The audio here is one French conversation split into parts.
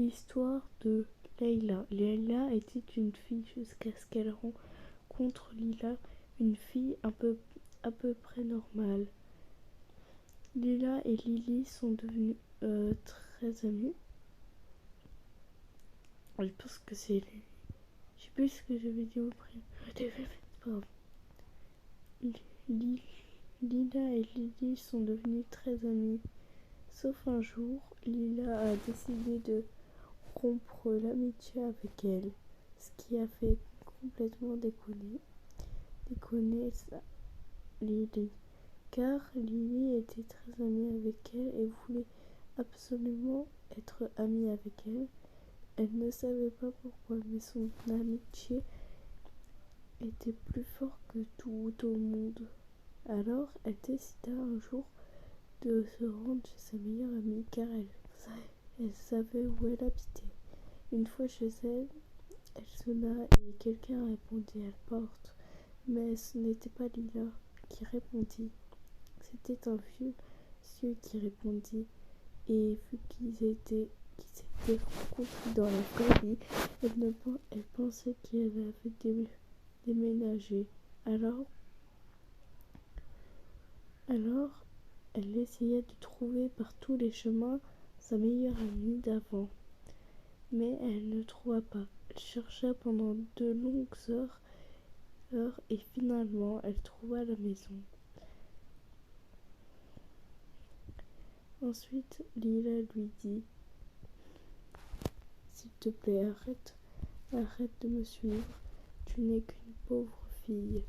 L'histoire de Leila. Leila était une fille jusqu'à ce qu'elle rencontre Lila, une fille à peu près normale. Lila et Lily sont devenues très amies. Je pense que c'est Lily. Je sais plus ce que j'avais dit au prénom. C'est pas grave. Lila et Lily sont devenues très amies. Sauf un jour, Lila a décidé de rompre l'amitié avec elle, ce qui a fait complètement déconner Lily. Car Lily était très amie avec elle et voulait absolument être amie avec elle. Elle ne savait pas pourquoi, mais son amitié était plus fort que tout au monde. Alors, elle décida un jour de se rendre chez sa meilleure amie car elle savait où elle habitait. Une fois chez elle, elle sonna et quelqu'un répondit à la porte. Mais ce n'était pas Lila qui répondit. C'était un vieux monsieur qui répondit. Et vu qu'ils s'étaient rencontrés dans la vraie vie, elle pensait qu'elle avait déménagé. Alors, elle essaya de trouver par tous les chemins sa meilleure amie d'avant. Mais elle ne trouva pas. Elle chercha pendant de longues heures et finalement elle trouva la maison. Ensuite, Lila lui dit: s'il te plaît, arrête de me suivre. Tu n'es qu'une pauvre fille.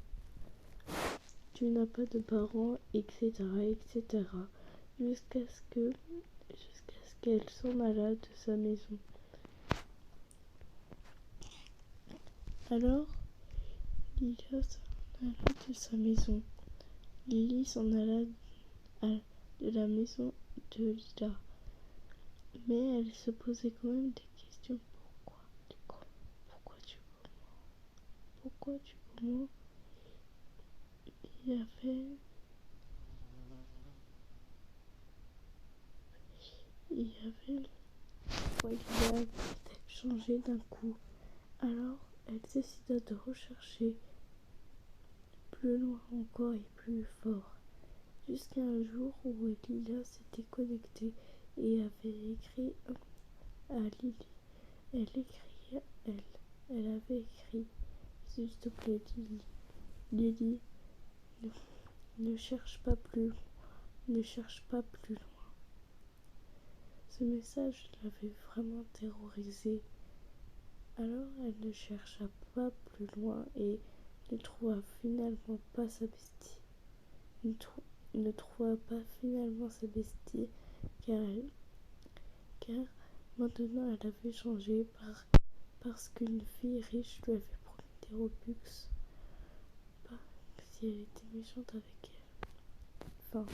Tu n'as pas de parents, etc., etc. Jusqu'à ce qu'elle s'en alla de sa maison. Alors, Lila s'en alla de sa maison. Lily s'en alla de la maison de Lila. Mais elle se posait quand même des questions. Pourquoi tu comment il avait pourquoi il avait changé d'un coup. Alors elle décida de rechercher plus loin encore et plus fort, jusqu'à un jour où Lila s'était connectée et avait écrit à Lily. Elle avait écrit: s'il te plaît Lily, ne cherche pas plus loin. Ce message l'avait vraiment terrorisée. Alors elle ne chercha pas plus loin et ne trouva finalement pas sa bestie. Ne trouva pas finalement sa bestie car maintenant elle avait changé parce qu'une fille riche lui avait promis des Robux. Pas si elle était méchante avec elle. Enfin.